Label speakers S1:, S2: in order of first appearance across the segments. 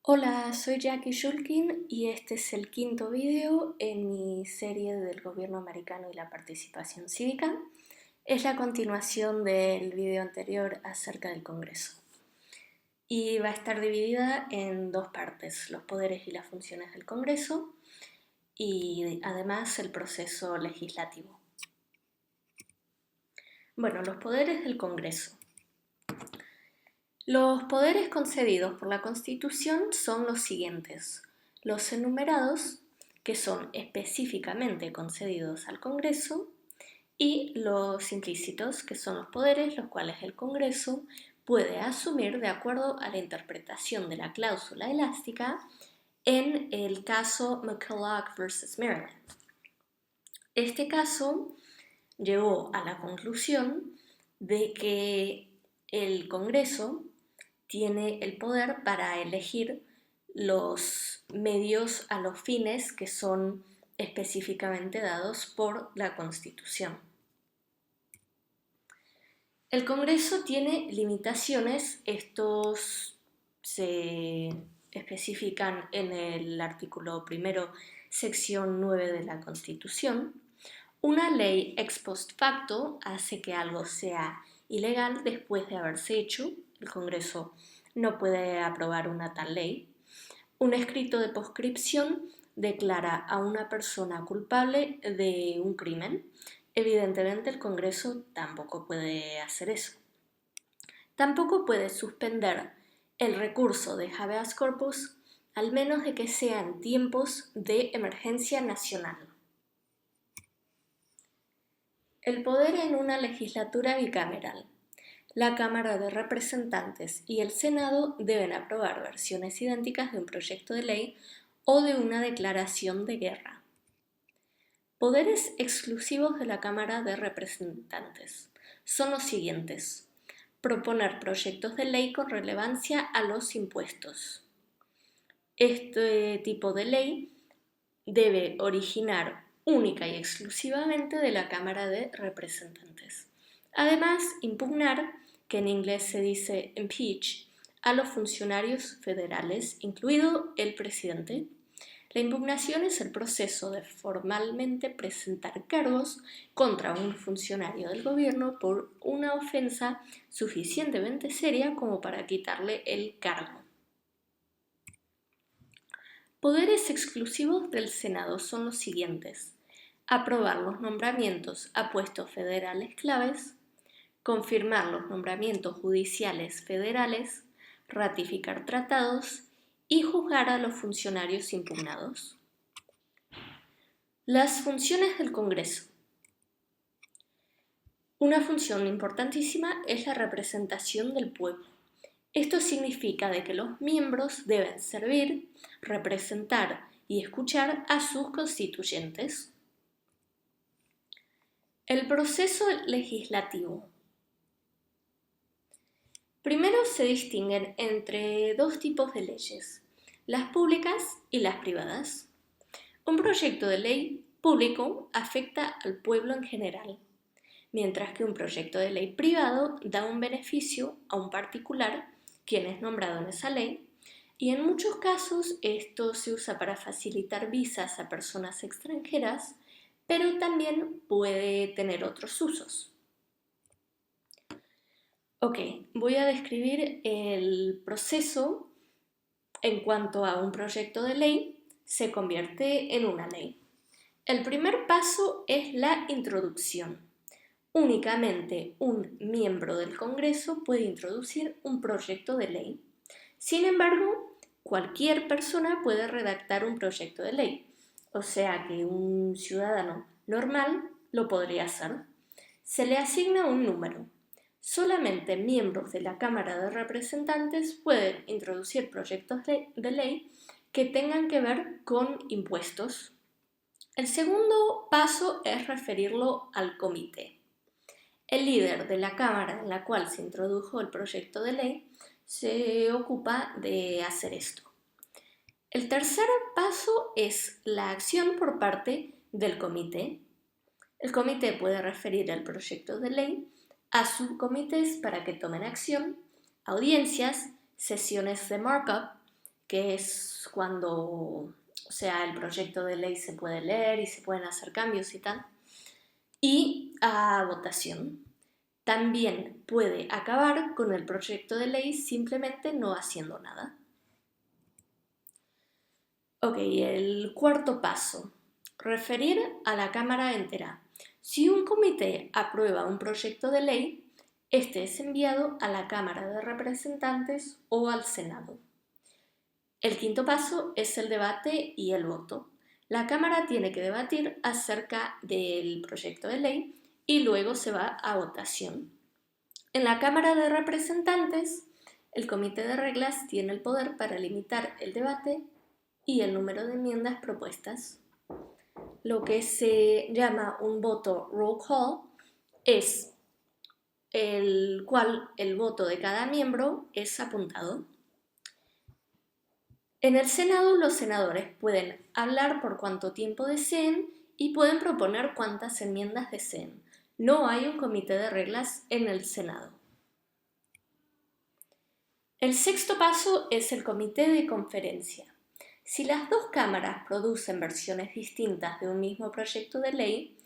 S1: Hola, soy Jackie Shulkin y este es el quinto video en mi serie del gobierno americano y la participación cívica. Es la continuación del video anterior acerca del Congreso. Y va a estar dividida en dos partes, los poderes y las funciones del Congreso y además el proceso legislativo. Bueno, los poderes del Congreso. Los poderes concedidos por la Constitución son los siguientes: los enumerados, que son específicamente concedidos al Congreso, y los implícitos, que son los poderes los cuales el Congreso puede asumir de acuerdo a la interpretación de la cláusula elástica en el caso McCulloch versus Maryland. Este caso llevó a la conclusión de que el Congreso tiene el poder para elegir los medios a los fines que son específicamente dados por la Constitución. El Congreso tiene limitaciones, estos se especifican en el artículo primero, sección 9 de la Constitución. Una ley ex post facto hace que algo sea ilegal después de haberse hecho. El Congreso no puede aprobar una tal ley. Un escrito de proscripción declara a una persona culpable de un crimen. Evidentemente el Congreso tampoco puede hacer eso. Tampoco puede suspender el recurso de habeas corpus, al menos de que sea en tiempos de emergencia nacional. El poder en una legislatura bicameral. La Cámara de Representantes y el Senado deben aprobar versiones idénticas de un proyecto de ley o de una declaración de guerra. Poderes exclusivos de la Cámara de Representantes son los siguientes: proponer proyectos de ley con relevancia a los impuestos. Este tipo de ley debe originar única y exclusivamente de la Cámara de Representantes. Además, impugnar, que en inglés se dice impeach, a los funcionarios federales, incluido el presidente. La impugnación es el proceso de formalmente presentar cargos contra un funcionario del gobierno por una ofensa suficientemente seria como para quitarle el cargo. Poderes exclusivos del Senado son los siguientes: aprobar los nombramientos a puestos federales claves, confirmar los nombramientos judiciales federales, ratificar tratados y juzgar a los funcionarios impugnados. Las funciones del Congreso. Una función importantísima es la representación del pueblo. Esto significa de que los miembros deben servir, representar y escuchar a sus constituyentes. El proceso legislativo. Primero se distinguen entre dos tipos de leyes: las públicas y las privadas. Un proyecto de ley público afecta al pueblo en general, mientras que un proyecto de ley privado da un beneficio a un particular, quien es nombrado en esa ley, y en muchos casos esto se usa para facilitar visas a personas extranjeras, pero también puede tener otros usos. Ok, voy a describir el proceso en cuanto a un proyecto de ley se convierte en una ley. El primer paso es la introducción. Únicamente un miembro del Congreso puede introducir un proyecto de ley. Sin embargo, cualquier persona puede redactar un proyecto de ley, o sea que un ciudadano normal lo podría hacer. Se le asigna un número. Solamente miembros de la Cámara de Representantes pueden introducir proyectos de ley que tengan que ver con impuestos. El segundo paso es referirlo al comité. El líder de la Cámara en la cual se introdujo el proyecto de ley se ocupa de hacer esto. El tercer paso es la acción por parte del comité. El comité puede referir el proyecto de ley a subcomités para que tomen acción, audiencias, sesiones de markup, que es cuando, o sea, el proyecto de ley se puede leer y se pueden hacer cambios y tal, y a votación. También puede acabar con el proyecto de ley simplemente no haciendo nada. Ok, el cuarto paso. Referir a la Cámara entera. Si un comité aprueba un proyecto de ley, este es enviado a la Cámara de Representantes o al Senado. El quinto paso es el debate y el voto. La Cámara tiene que debatir acerca del proyecto de ley y luego se va a votación. En la Cámara de Representantes, el Comité de Reglas tiene el poder para limitar el debate y el número de enmiendas propuestas. Lo que se llama un voto roll call es el cual el voto de cada miembro es apuntado. En el Senado, los senadores pueden hablar por cuánto tiempo deseen y pueden proponer cuántas enmiendas deseen. No hay un comité de reglas en el Senado. El sexto paso es el comité de conferencia. Si las dos cámaras producen versiones distintas de un mismo proyecto de ley,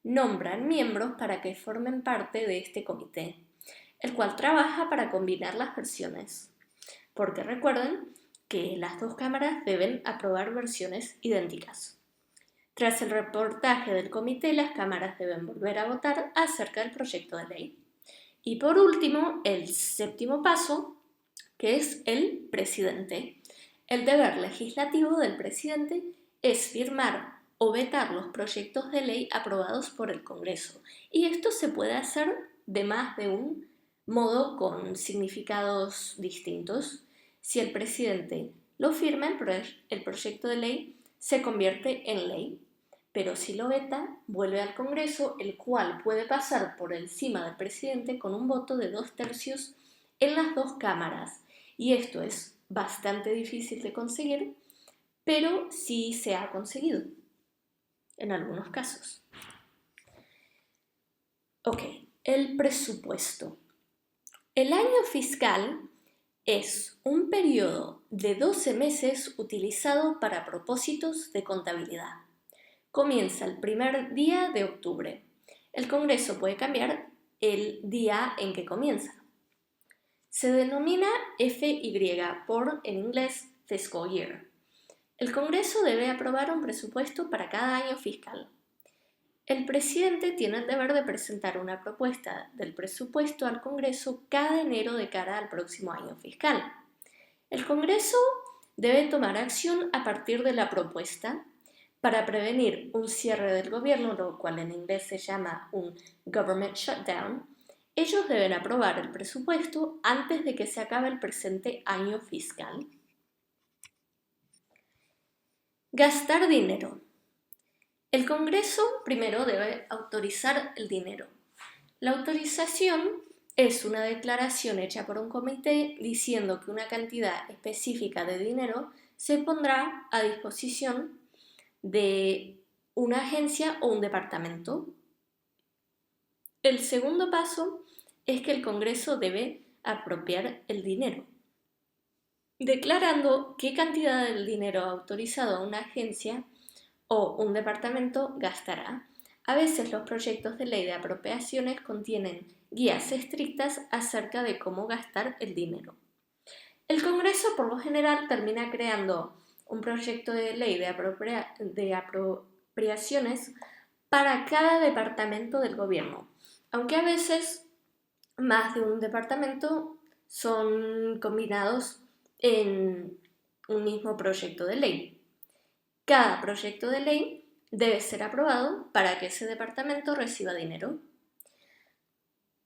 S1: nombran miembros para que formen parte de este comité, el cual trabaja para combinar las versiones. Porque recuerden que las dos cámaras deben aprobar versiones idénticas. Tras el reportaje del comité, las cámaras deben volver a votar acerca del proyecto de ley. Y por último, el séptimo paso, que es el presidente. El deber legislativo del presidente es firmar o vetar los proyectos de ley aprobados por el Congreso. Y esto se puede hacer de más de un modo con significados distintos. Si el presidente lo firma, el proyecto de ley se convierte en ley. Pero si lo veta, vuelve al Congreso, el cual puede pasar por encima del presidente con un voto de 2/3 en las dos cámaras. Y esto es bastante difícil de conseguir, pero sí se ha conseguido en algunos casos. Ok, el presupuesto. El año fiscal es un periodo de 12 meses utilizado para propósitos de contabilidad. Comienza el primer día de octubre. El Congreso puede cambiar el día en que comienza. Se denomina FY por, en inglés, fiscal year. El Congreso debe aprobar un presupuesto para cada año fiscal. El presidente tiene el deber de presentar una propuesta del presupuesto al Congreso cada enero de cara al próximo año fiscal. El Congreso debe tomar acción a partir de la propuesta para prevenir un cierre del gobierno, lo cual en inglés se llama un government shutdown. Ellos deben aprobar el presupuesto antes de que se acabe el presente año fiscal. Gastar dinero. El Congreso primero debe autorizar el dinero. La autorización es una declaración hecha por un comité diciendo que una cantidad específica de dinero se pondrá a disposición de una agencia o un departamento. El segundo paso es que el Congreso debe apropiar el dinero, declarando qué cantidad del dinero autorizado a una agencia o un departamento gastará. A veces los proyectos de ley de apropiaciones contienen guías estrictas acerca de cómo gastar el dinero. El Congreso por lo general termina creando un proyecto de ley de apropiaciones para cada departamento del gobierno, aunque a veces más de un departamento son combinados en un mismo proyecto de ley. Cada proyecto de ley debe ser aprobado para que ese departamento reciba dinero.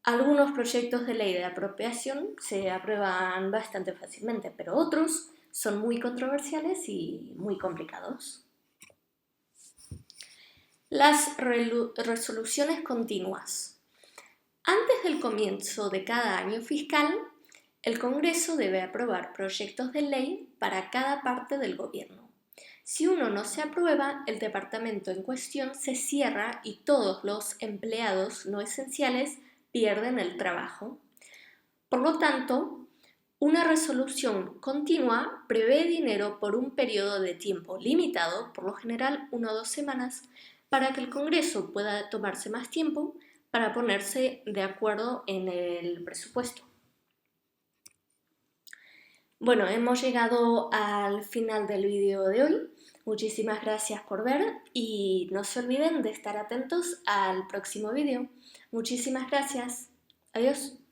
S1: Algunos proyectos de ley de apropiación se aprueban bastante fácilmente, pero otros son muy controversiales y muy complicados. Las resoluciones continuas. Antes del comienzo de cada año fiscal, el Congreso debe aprobar proyectos de ley para cada parte del gobierno. Si uno no se aprueba, el departamento en cuestión se cierra y todos los empleados no esenciales pierden el trabajo. Por lo tanto, Una resolución continua prevé dinero por un periodo de tiempo limitado, por lo general 1 o 2 semanas, para que el Congreso pueda tomarse más tiempo para ponerse de acuerdo en el presupuesto. Bueno, hemos llegado al final del vídeo de hoy. Muchísimas gracias por ver y no se olviden de estar atentos al próximo vídeo. Muchísimas gracias. Adiós.